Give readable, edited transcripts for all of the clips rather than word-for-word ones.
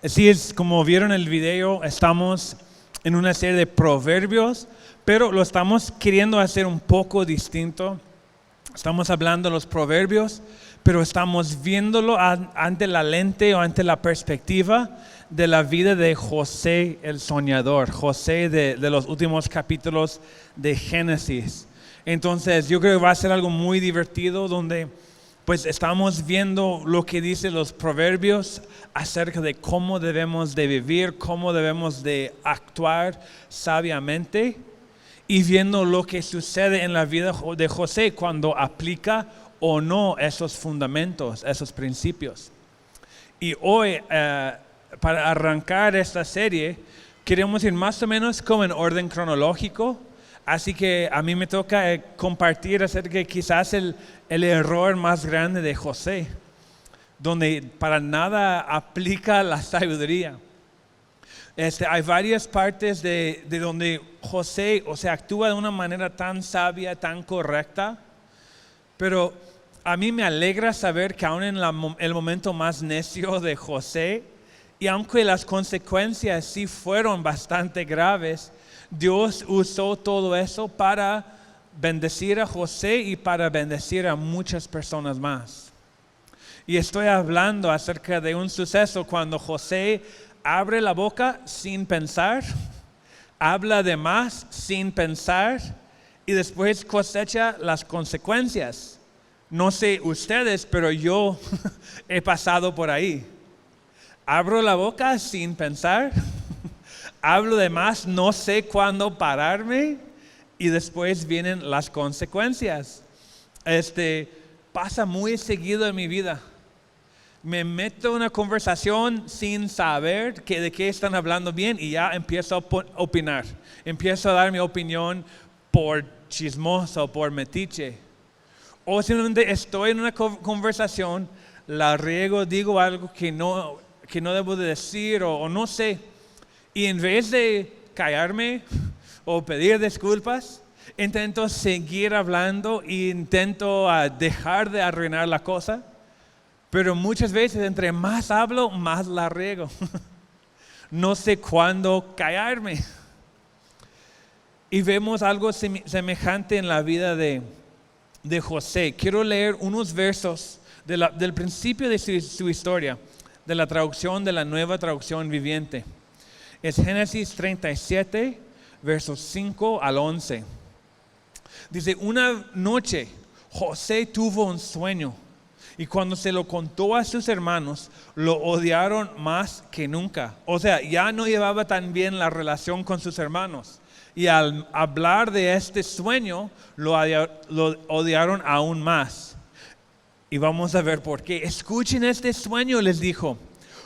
Así es, como vieron en el video, estamos en una serie de proverbios, pero lo estamos queriendo hacer un poco distinto. Estamos hablando de los proverbios, pero estamos viéndolo ante la lente o ante la perspectiva de la vida de José el soñador, José de los últimos capítulos de Génesis. Entonces yo creo que va a ser algo muy divertido donde pues estamos viendo lo que dicen los proverbios acerca de cómo debemos de vivir, cómo debemos de actuar sabiamente y viendo lo que sucede en la vida de José cuando aplica o no esos fundamentos, esos principios. Y hoy, para arrancar esta serie, queremos ir más o menos como en orden cronológico. Así que a mí me toca compartir acerca de quizás el error más grande de José, donde para nada aplica la sabiduría. Hay varias partes de donde José, actúa de una manera tan sabia, tan correcta, pero a mí me alegra saber que aún en el momento más necio de José, y aunque las consecuencias sí fueron bastante graves, Dios usó todo eso para bendecir a José y para bendecir a muchas personas más. Y estoy hablando acerca de un suceso cuando José abre la boca sin pensar, habla de más sin pensar y después cosecha las consecuencias. No sé ustedes, pero yo he pasado por ahí. Abro la boca sin pensar. Hablo de más, no sé cuándo pararme y después vienen las consecuencias. Pasa muy seguido en mi vida. Me meto en una conversación sin saber de qué están hablando bien y ya empiezo a opinar. Empiezo a dar mi opinión por chismoso, por metiche. O simplemente estoy en una conversación, la riego, digo algo que no debo de decir o no sé. Y en vez de callarme o pedir disculpas, intento seguir hablando e intento dejar de arruinar la cosa. Pero muchas veces entre más hablo, más la riego. No sé cuándo callarme. Y vemos algo semejante en la vida de José. Quiero leer unos versos del principio de su historia, de la traducción de la Nueva Traducción Viviente. Es Génesis 37, versos 5 al 11. Dice, una noche José tuvo un sueño y cuando se lo contó a sus hermanos, lo odiaron más que nunca. O sea, ya no llevaba tan bien la relación con sus hermanos. Y al hablar de este sueño, lo odiaron aún más. Y vamos a ver por qué. Escuchen este sueño, les dijo.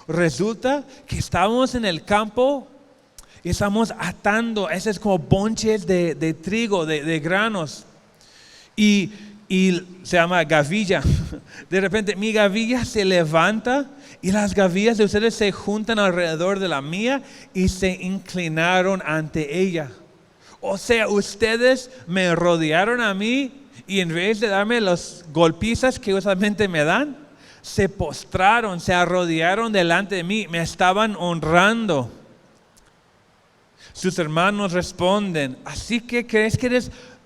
Resulta que estábamos en el campo y estamos atando, esos como bonches de trigo, de granos. Y se llama gavilla. De repente mi gavilla se levanta y las gavillas de ustedes se juntan alrededor de la mía y se inclinaron ante ella. O sea, ustedes me rodearon a mí y en vez de darme las golpizas que usualmente me dan, se postraron, se arrodillaron delante de mí, me estaban honrando. Sus hermanos responden, ¿así que crees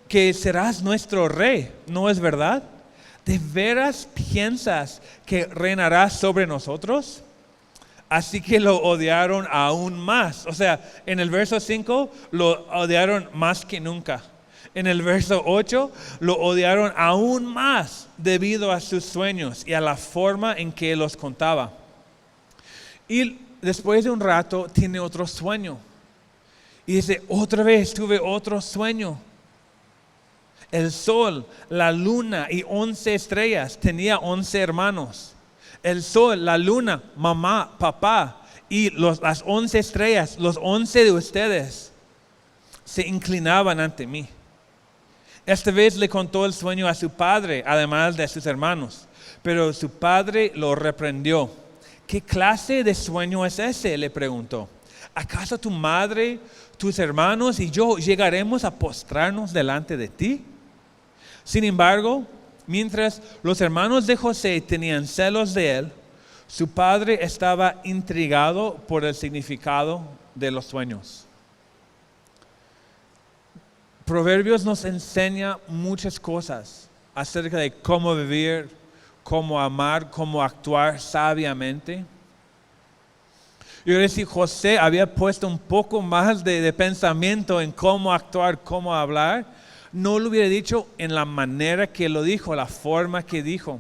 que serás nuestro rey? ¿No es verdad? ¿De veras piensas que reinarás sobre nosotros? Así que lo odiaron aún más. O sea, en el verso 5 lo odiaron más que nunca. En el verso 8 lo odiaron aún más debido a sus sueños y a la forma en que los contaba. Y después de un rato tiene otro sueño. Y dice, otra vez tuve otro sueño. El sol, la luna y 11 estrellas. Tenía 11 hermanos. El sol, la luna, mamá, papá y las 11 estrellas, los 11 de ustedes, se inclinaban ante mí. Esta vez le contó el sueño a su padre, además de sus hermanos. Pero su padre lo reprendió. ¿Qué clase de sueño es ese?, le preguntó. ¿Acaso tu madre, tus hermanos y yo llegaremos a postrarnos delante de ti? Sin embargo, mientras los hermanos de José tenían celos de él, Su padre estaba intrigado por el significado de los sueños. Proverbios nos enseña muchas cosas acerca de cómo vivir, cómo amar, cómo actuar sabiamente. Yo creo que si José había puesto un poco más de pensamiento en cómo actuar, cómo hablar, no lo hubiera dicho en la manera que lo dijo, la forma que dijo.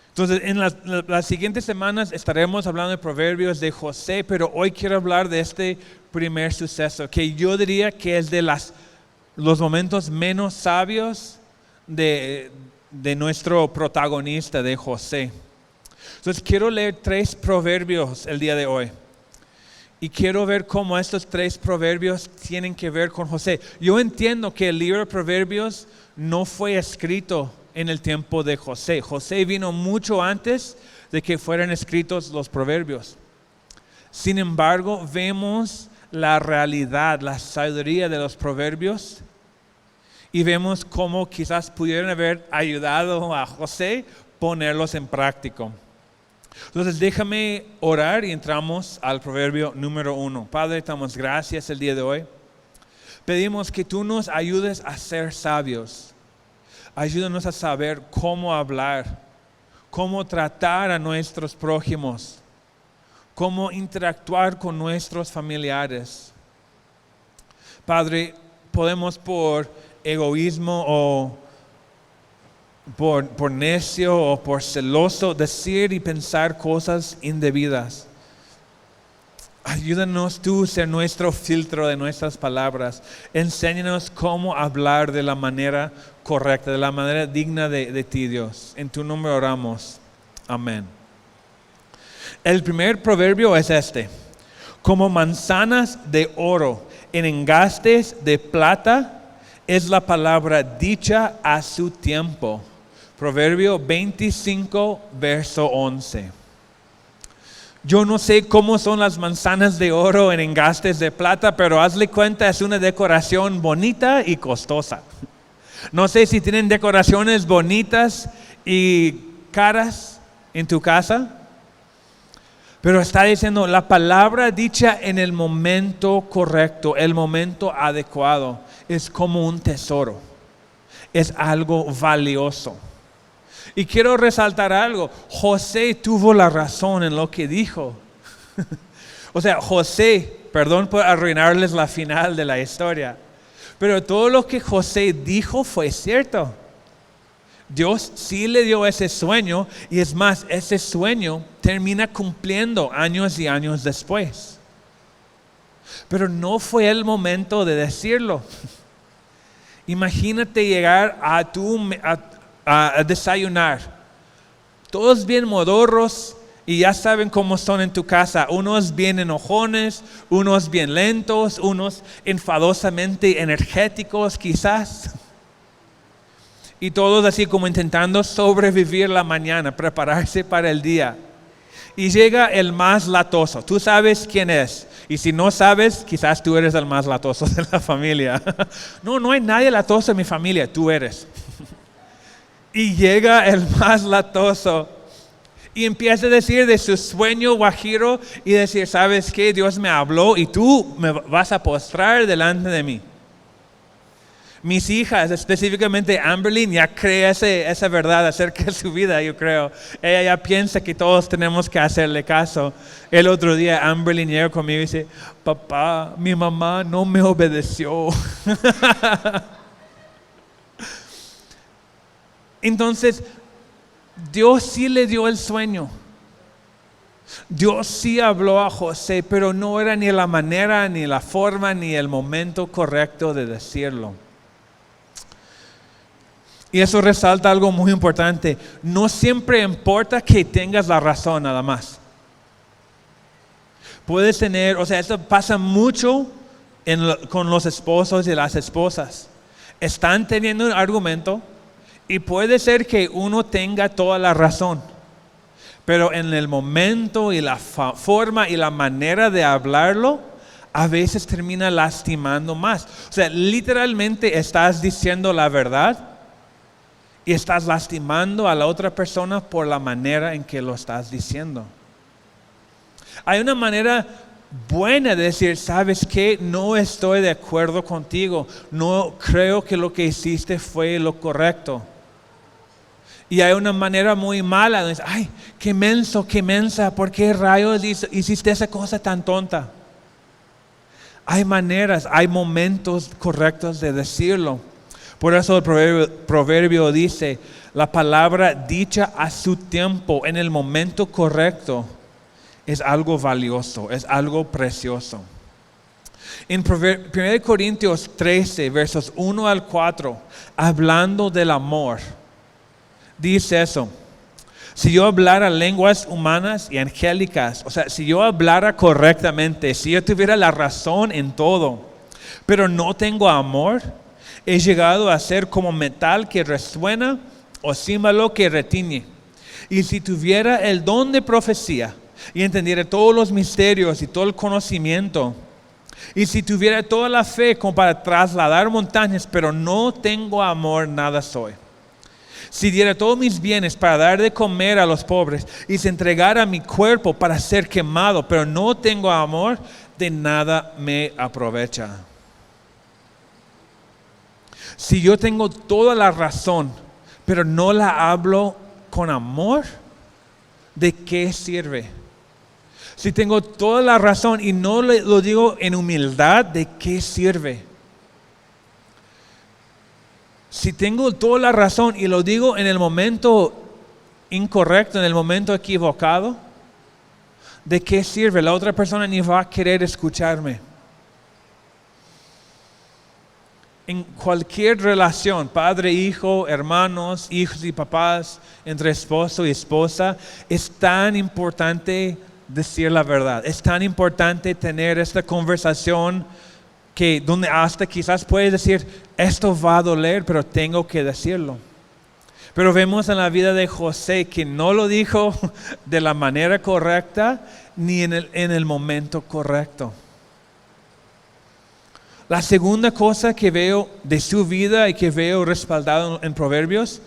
Entonces, en las siguientes semanas estaremos hablando de Proverbios de José, pero hoy quiero hablar de este primer suceso, que yo diría que es de los momentos menos sabios de nuestro protagonista, de José. Entonces, quiero leer 3 proverbios el día de hoy. Y quiero ver cómo estos 3 proverbios tienen que ver con José. Yo entiendo que el libro de Proverbios no fue escrito en el tiempo de José. José vino mucho antes de que fueran escritos los proverbios. Sin embargo, vemos la realidad, la sabiduría de los proverbios y vemos cómo quizás pudieron haber ayudado a José ponerlos en práctica. Entonces déjame orar y entramos al proverbio número 1. Padre, te damos gracias el día de hoy. Pedimos que tú nos ayudes a ser sabios. Ayúdanos a saber cómo hablar, cómo tratar a nuestros prójimos, cómo interactuar con nuestros familiares. Padre, podemos por egoísmo o por necio o por celoso decir y pensar cosas indebidas. Ayúdanos tú a ser nuestro filtro de nuestras palabras. Enséñanos cómo hablar de la manera correcta, de la manera digna de ti, Dios. En tu nombre oramos. Amén. El primer proverbio es este. Como manzanas de oro en engastes de plata es la palabra dicha a su tiempo. Proverbio 25, verso 11. Yo no sé cómo son las manzanas de oro en engastes de plata, pero hazle cuenta, es una decoración bonita y costosa. No sé si tienen decoraciones bonitas y caras en tu casa, pero está diciendo la palabra dicha en el momento correcto, el momento adecuado, es como un tesoro, es algo valioso. Y quiero resaltar algo, José tuvo la razón en lo que dijo. O sea, José, perdón por arruinarles la final de la historia, pero todo lo que José dijo fue cierto. Dios sí le dio ese sueño y es más, ese sueño termina cumpliendo años y años después. Pero no fue el momento de decirlo. Imagínate llegar a desayunar, todos bien modorros y ya saben cómo son en tu casa, unos bien enojones, unos bien lentos, unos enfadosamente energéticos quizás, y todos así como intentando sobrevivir la mañana, prepararse para el día. Y llega el más latoso, tú sabes quién es, y si no sabes, quizás tú eres el más latoso de la familia. No hay nadie latoso en mi familia, tú eres. Y llega el más latoso y empieza a decir de su sueño guajiro y decir, ¿sabes qué? Dios me habló y tú me vas a postrar delante de mí. Mis hijas, específicamente Amberlyn, ya cree esa verdad acerca de su vida, yo creo. Ella ya piensa que todos tenemos que hacerle caso. El otro día Amberlyn llegó conmigo y dice, papá, mi mamá no me obedeció. Entonces, Dios sí le dio el sueño. Dios sí habló a José, pero no era ni la manera, ni la forma, ni el momento correcto de decirlo. Y eso resalta algo muy importante. No siempre importa que tengas la razón nada más. Puedes tener, esto pasa mucho con los esposos y las esposas. Están teniendo un argumento. Y puede ser que uno tenga toda la razón, pero en el momento y la forma y la manera de hablarlo, a veces termina lastimando más. O sea, literalmente estás diciendo la verdad y estás lastimando a la otra persona por la manera en que lo estás diciendo. Hay una manera buena de decir, ¿sabes qué? No estoy de acuerdo contigo. No creo que lo que hiciste fue lo correcto. Y hay una manera muy mala de decir, ay, qué menso, qué mensa, ¿por qué rayos hiciste esa cosa tan tonta? Hay maneras, hay momentos correctos de decirlo. Por eso el proverbio dice, la palabra dicha a su tiempo, en el momento correcto, es algo valioso, es algo precioso. En 1 Corintios 13, versos 1 al 4, hablando del amor, dice eso. Si yo hablara lenguas humanas y angélicas, o sea, si yo hablara correctamente, si yo tuviera la razón en todo, pero no tengo amor, he llegado a ser como metal que resuena o címbalo que retiñe. Y si tuviera el don de profecía y entendiera todos los misterios y todo el conocimiento, y si tuviera toda la fe como para trasladar montañas, pero no tengo amor, nada soy. Si diera todos mis bienes para dar de comer a los pobres y se entregara mi cuerpo para ser quemado, pero no tengo amor, de nada me aprovecha. Si yo tengo toda la razón, pero no la hablo con amor, ¿de qué sirve? Si tengo toda la razón y no lo digo en humildad, ¿de qué sirve? Si tengo toda la razón y lo digo en el momento incorrecto, en el momento equivocado, ¿de qué sirve? La otra persona ni va a querer escucharme. En cualquier relación, padre, hijo, hermanos, hijos y papás, entre esposo y esposa, es tan importante decir la verdad. Es tan importante tener esta conversación que donde hasta quizás puedes decir, esto va a doler, pero tengo que decirlo. Pero vemos en la vida de José que no lo dijo de la manera correcta ni en el momento correcto. La segunda cosa que veo de su vida y que veo respaldado en Proverbios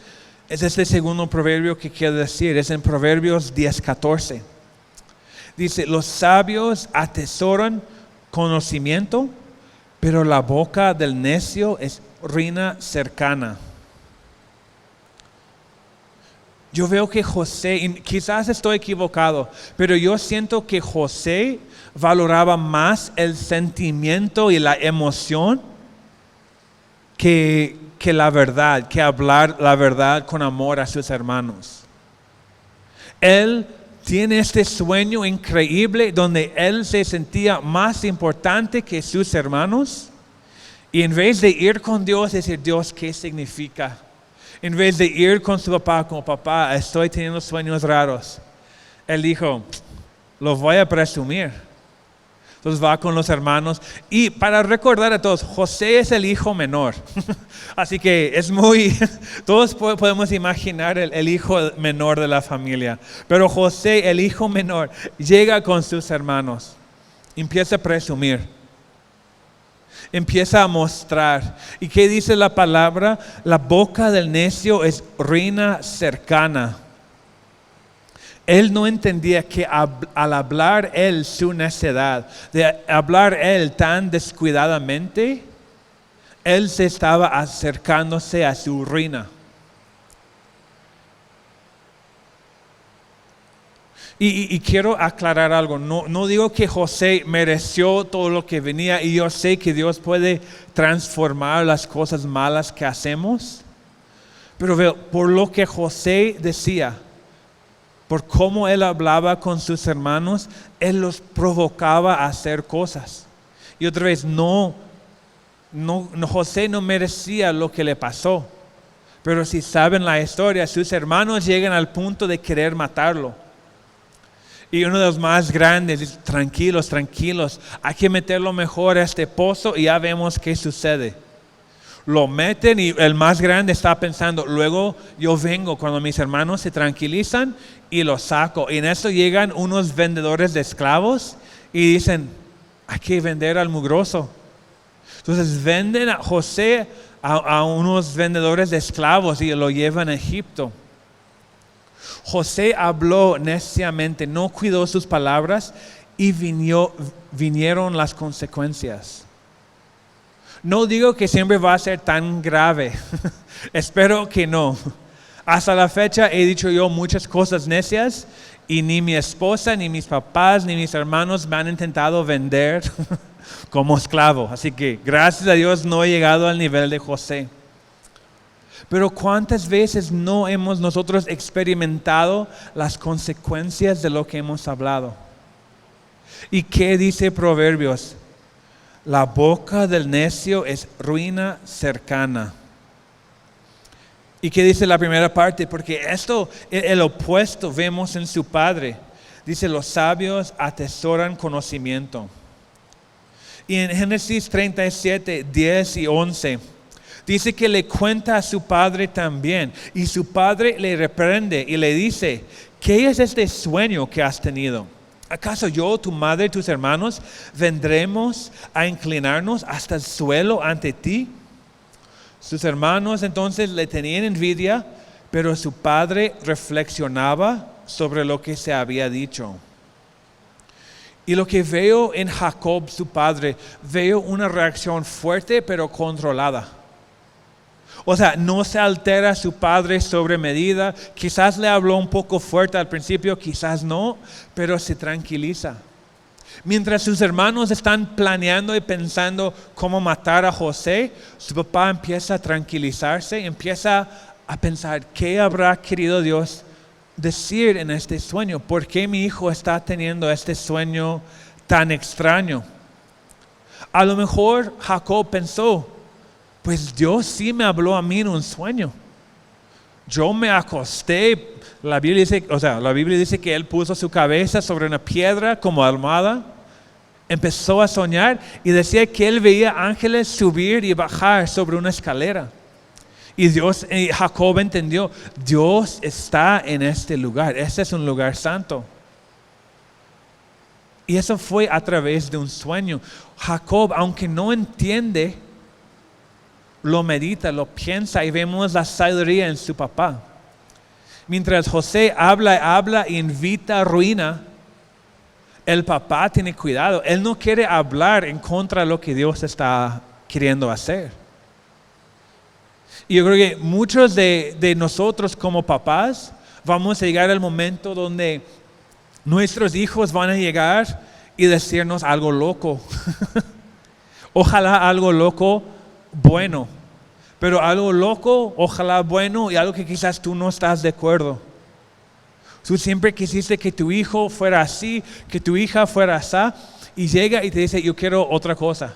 es este segundo proverbio que quiero decir, es en Proverbios 10:14. Dice, los sabios atesoran conocimiento, pero la boca del necio es ruina cercana. Yo veo que José, y quizás estoy equivocado, pero yo siento que José valoraba más el sentimiento y la emoción que la verdad, que hablar la verdad con amor a sus hermanos. Él tiene este sueño increíble donde él se sentía más importante que sus hermanos. Y en vez de ir con Dios, decir, Dios, ¿qué significa? En vez de ir con su papá, como papá, estoy teniendo sueños raros. Él dijo, los voy a presumir. Entonces va con los hermanos. Y para recordar a todos, José es el hijo menor. Así que es todos podemos imaginar el hijo menor de la familia. Pero José, el hijo menor, llega con sus hermanos. Empieza a presumir. Empieza a mostrar. ¿Y qué dice la palabra? La boca del necio es ruina cercana. Él no entendía que al hablar él su necedad, de hablar él tan descuidadamente, él se estaba acercándose a su ruina. Y quiero aclarar algo, no digo que José mereció todo lo que venía y yo sé que Dios puede transformar las cosas malas que hacemos, pero veo, por lo que José decía, por cómo él hablaba con sus hermanos, él los provocaba a hacer cosas. Y otra vez, José no merecía lo que le pasó, pero si saben la historia, sus hermanos llegan al punto de querer matarlo. Y uno de los más grandes dice, tranquilos, hay que meterlo mejor a este pozo y ya vemos qué sucede. Lo meten y el más grande está pensando, luego yo vengo cuando mis hermanos se tranquilizan y lo saco. Y en eso llegan unos vendedores de esclavos y dicen, hay que vender al mugroso. Entonces venden a José a unos vendedores de esclavos y lo llevan a Egipto. José habló neciamente, no cuidó sus palabras y vinieron las consecuencias. No digo que siempre va a ser tan grave, espero que no. Hasta la fecha he dicho yo muchas cosas necias y ni mi esposa, ni mis papás, ni mis hermanos me han intentado vender como esclavo. Así que gracias a Dios no he llegado al nivel de José. Pero ¿cuántas veces no hemos nosotros experimentado las consecuencias de lo que hemos hablado? ¿Y qué dice Proverbios? La boca del necio es ruina cercana. ¿Y qué dice la primera parte? Porque esto, el opuesto vemos en su padre. Dice, los sabios atesoran conocimiento. Y en Génesis 37, 10 y 11, dice que le cuenta a su padre también. Y su padre le reprende y le dice, ¿qué es este sueño que has tenido? ¿Acaso yo, tu madre y tus hermanos vendremos a inclinarnos hasta el suelo ante ti? Sus hermanos entonces le tenían envidia, pero su padre reflexionaba sobre lo que se había dicho. Y lo que veo en Jacob, su padre, veo una reacción fuerte pero controlada. O sea, no se altera su padre sobre medida. Quizás le habló un poco fuerte al principio, quizás no, pero se tranquiliza. Mientras sus hermanos están planeando y pensando cómo matar a José, su papá empieza a tranquilizarse, empieza a pensar qué habrá querido Dios decir en este sueño. ¿Por qué mi hijo está teniendo este sueño tan extraño? A lo mejor Jacob pensó, pues Dios sí me habló a mí en un sueño. Yo me acosté, la Biblia dice que él puso su cabeza sobre una piedra como almohada, empezó a soñar y decía que él veía ángeles subir y bajar sobre una escalera. Y Jacob entendió, Dios está en este lugar, este es un lugar santo. Y eso fue a través de un sueño. Jacob, aunque no entiende, lo medita, lo piensa y vemos la sabiduría en su papá. Mientras José habla e invita a ruina, el papá tiene cuidado. Él no quiere hablar en contra de lo que Dios está queriendo hacer. Y yo creo que muchos de nosotros como papás vamos a llegar al momento donde nuestros hijos van a llegar y decirnos algo loco. Ojalá algo loco bueno, pero algo loco, ojalá bueno y algo que quizás tú no estás de acuerdo. Tú siempre quisiste que tu hijo fuera así, que tu hija fuera así, y llega y te dice, yo quiero otra cosa.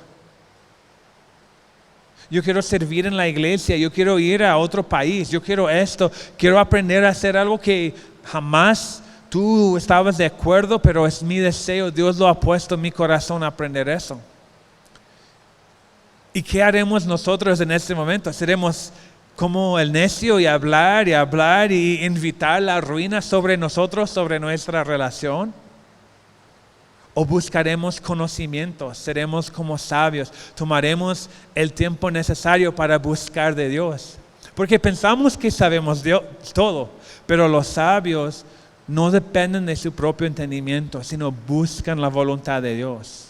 Yo quiero servir en la iglesia, yo quiero ir a otro país, yo quiero esto, quiero aprender a hacer algo que jamás tú estabas de acuerdo, pero es mi deseo, Dios lo ha puesto en mi corazón a aprender eso. ¿Y qué haremos nosotros en este momento? ¿Seremos como el necio y hablar y invitar la ruina sobre nosotros, sobre nuestra relación? ¿O buscaremos conocimiento? ¿Seremos como sabios? ¿Tomaremos el tiempo necesario para buscar de Dios? Porque pensamos que sabemos todo, pero los sabios no dependen de su propio entendimiento, sino buscan la voluntad de Dios.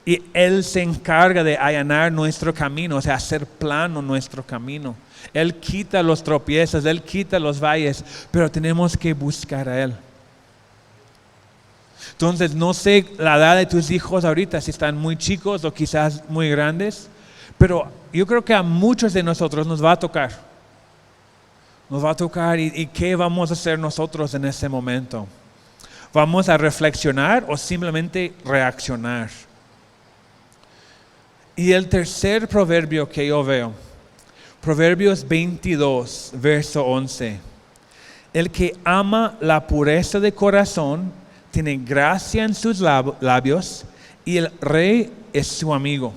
Y Él se encarga de allanar nuestro camino, o sea, hacer plano nuestro camino. Él quita los tropiezos, Él quita los valles, pero tenemos que buscar a Él. Entonces, no sé la edad de tus hijos ahorita, si están muy chicos o quizás muy grandes, pero yo creo que a muchos de nosotros nos va a tocar. Nos va a tocar y ¿qué vamos a hacer nosotros en ese momento? ¿Vamos a reflexionar o simplemente reaccionar? Y el tercer proverbio que yo veo, Proverbios 22, verso 11. El que ama la pureza de corazón tiene gracia en sus labios y el rey es su amigo.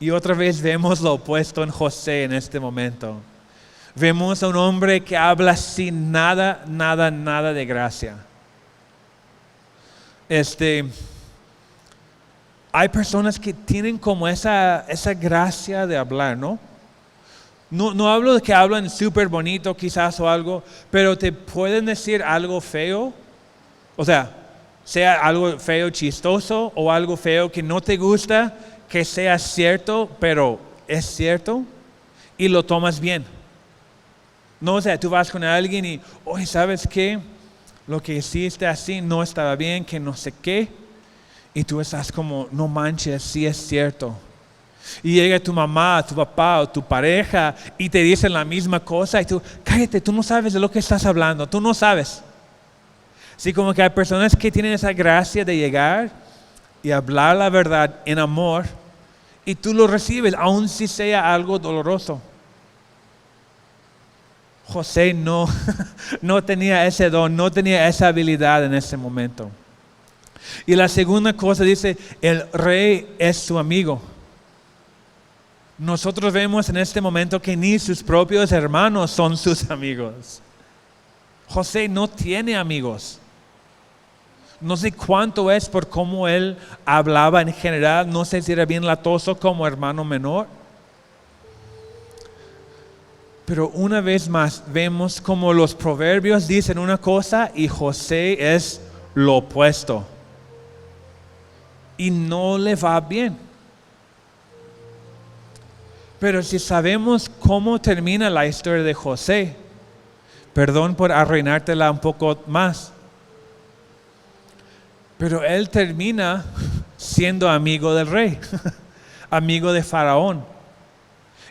Y otra vez vemos lo opuesto en José en este momento. Vemos a un hombre que habla sin nada de gracia. Hay personas que tienen como esa gracia de hablar, ¿no? No hablo de que hablan súper bonito quizás o algo, pero te pueden decir algo feo, o sea algo feo chistoso o algo feo que no te gusta, que sea cierto, pero es cierto y lo tomas bien. No, o sea, tú vas con alguien y, oye, ¿sabes qué? Lo que hiciste así no estaba bien, que no sé qué. Y tú estás como, no manches, sí es cierto. Y llega tu mamá, tu papá o tu pareja y te dicen la misma cosa y tú, cállate, tú no sabes de lo que estás hablando, tú no sabes. Sí, como que hay personas que tienen esa gracia de llegar y hablar la verdad en amor y tú lo recibes, aun si sea algo doloroso. José no tenía ese don, no tenía esa habilidad en ese momento. Y la segunda cosa dice, el rey es su amigo. Nosotros vemos en este momento que ni sus propios hermanos son sus amigos. José no tiene amigos. No sé cuánto es por cómo él hablaba en general, no sé si era bien latoso como hermano menor. Pero una vez más vemos como los proverbios dicen una cosa y José es lo opuesto. Y no le va bien. Pero si sabemos cómo termina la historia de José, perdón por arruinártela un poco más, pero él termina siendo amigo del rey, amigo de Faraón.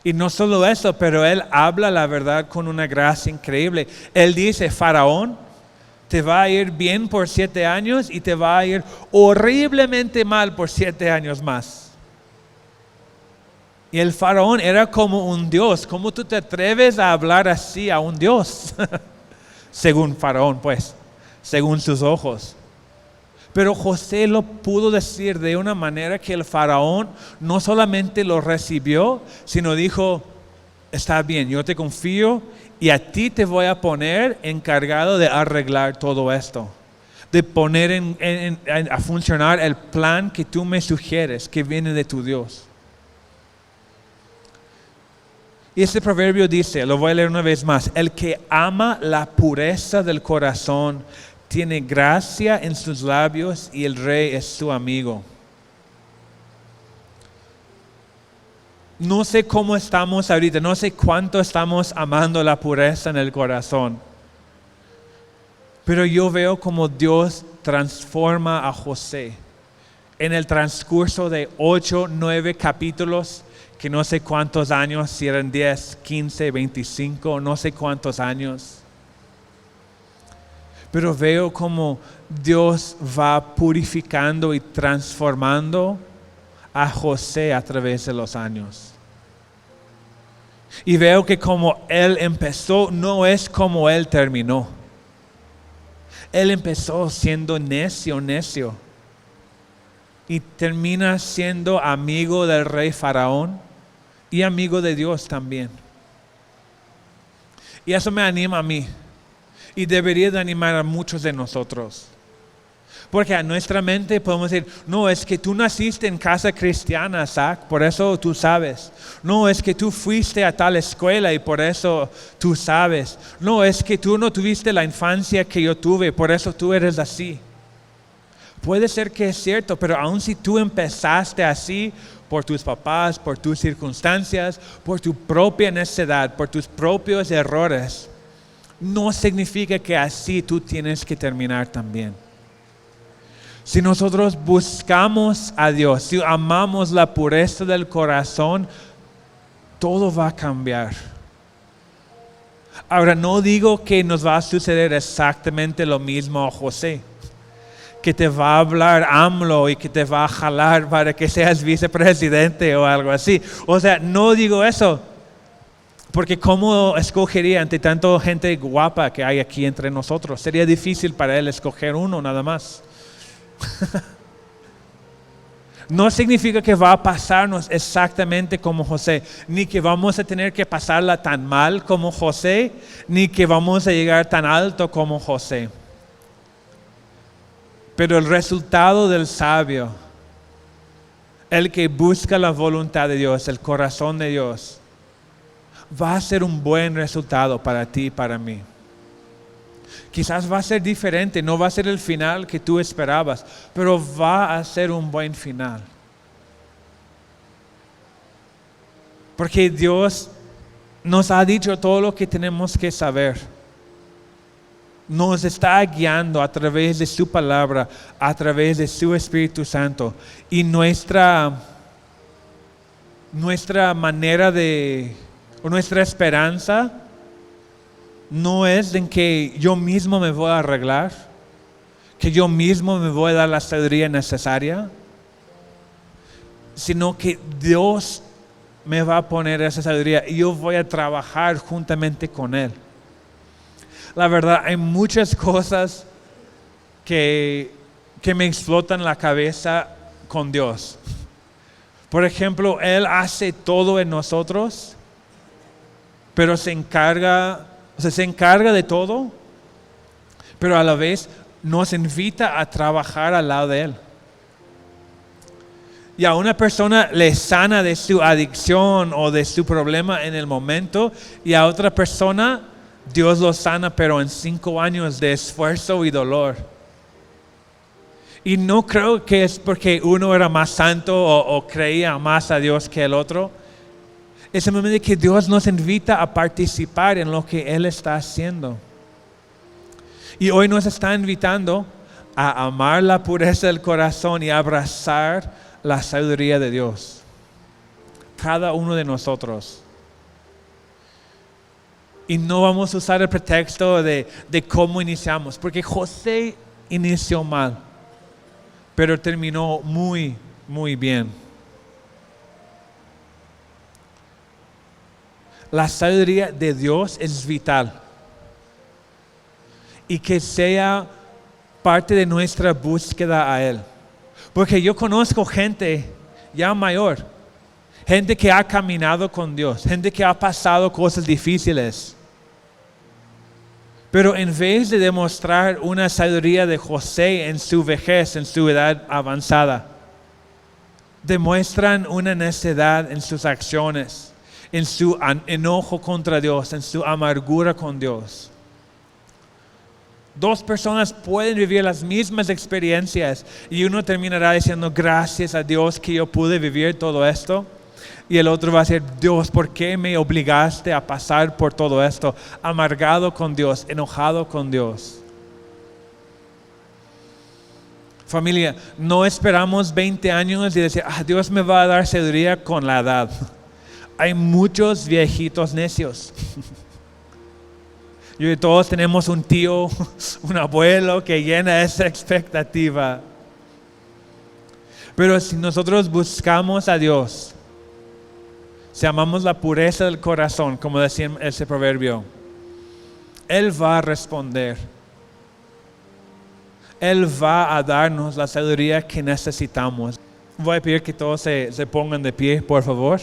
Y no solo eso, pero él habla la verdad con una gracia increíble. Él dice, Faraón, te va a ir bien por 7 años y te va a ir horriblemente mal por 7 años más. Y el Faraón era como un dios. ¿Cómo tú te atreves a hablar así a un dios? Según Faraón, pues, según sus ojos. Pero José lo pudo decir de una manera que el Faraón no solamente lo recibió, sino dijo, está bien, yo te confío y a ti te voy a poner encargado de arreglar todo esto. De poner a funcionar el plan que tú me sugieres, que viene de tu Dios. Y este proverbio dice, lo voy a leer una vez más, el que ama la pureza del corazón tiene gracia en sus labios y el rey es su amigo. No sé cómo estamos ahorita, no sé cuánto estamos amando la pureza en el corazón. Pero yo veo como Dios transforma a José en el transcurso de 8, 9 capítulos, que no sé cuántos años, si eran 10, 15, 25, no sé cuántos años. Pero veo como Dios va purificando y transformando a José a través de los años. Y veo que como él empezó, no es como él terminó. Él empezó siendo necio. Y termina siendo amigo del rey Faraón y amigo de Dios también. Y eso me anima a mí. Y debería de animar a muchos de nosotros. Porque a nuestra mente podemos decir, no, es que tú naciste en casa cristiana, Zach, por eso tú sabes. No, es que tú fuiste a tal escuela y por eso tú sabes. No, es que tú no tuviste la infancia que yo tuve, por eso tú eres así. Puede ser que es cierto, pero aun si tú empezaste así por tus papás, por tus circunstancias, por tu propia necedad, por tus propios errores, no significa que así tú tienes que terminar también. Si nosotros buscamos a Dios, si amamos la pureza del corazón, todo va a cambiar. Ahora, no digo que nos va a suceder exactamente lo mismo a José, que te va a hablar AMLO y que te va a jalar para que seas vicepresidente o algo así. O sea, no digo eso. Porque ¿cómo escogería ante tanta gente guapa que hay aquí entre nosotros? Sería difícil para él escoger uno nada más. No significa que va a pasarnos exactamente como José, ni que vamos a tener que pasarla tan mal como José, ni que vamos a llegar tan alto como José. Pero el resultado del sabio el que busca la voluntad de Dios, el corazón de Dios, va a ser un buen resultado para ti y para mí. Quizás va a ser diferente, no va a ser el final que tú esperabas, pero va a ser un buen final. Porque Dios nos ha dicho todo lo que tenemos que saber. Nos está guiando a través de su palabra, a través de su Espíritu Santo. Y nuestra manera o nuestra esperanza no es en que yo mismo me voy a arreglar, que yo mismo me voy a dar la sabiduría necesaria, sino que Dios me va a poner esa sabiduría y yo voy a trabajar juntamente con Él. La verdad, hay muchas cosas que me explotan la cabeza con Dios. Por ejemplo, Él hace todo en nosotros, pero se encarga de todo, pero a la vez nos invita a trabajar al lado de Él. Y a una persona le sana de su adicción o de su problema en el momento, y a otra persona Dios lo sana, pero en 5 años de esfuerzo y dolor. Y no creo que es porque uno era más santo o creía más a Dios que el otro. Es simplemente que Dios nos invita a participar en lo que Él está haciendo. Y hoy nos está invitando a amar la pureza del corazón y a abrazar la sabiduría de Dios. Cada uno de nosotros. Y no vamos a usar el pretexto de cómo iniciamos, porque José inició mal, pero terminó muy, muy bien. La sabiduría de Dios es vital. Y que sea parte de nuestra búsqueda a Él. Porque yo conozco gente ya mayor, gente que ha caminado con Dios, gente que ha pasado cosas difíciles. Pero en vez de demostrar una sabiduría de José en su vejez, en su edad avanzada, demuestran una necedad en sus acciones, en su enojo contra Dios, en su amargura con Dios. 2 personas pueden vivir las mismas experiencias y uno terminará diciendo gracias a Dios que yo pude vivir todo esto. Y el otro va a decir, Dios, ¿por qué me obligaste a pasar por todo esto? Amargado con Dios, enojado con Dios. Familia, no esperamos 20 años y decir, Dios me va a dar sabiduría con la edad. Hay muchos viejitos necios. Y todos tenemos un tío, un abuelo que llena esa expectativa. Pero si nosotros buscamos a Dios, si amamos la pureza del corazón, como decía ese proverbio, Él va a responder. Él va a darnos la sabiduría que necesitamos. Voy a pedir que todos se pongan de pie, por favor.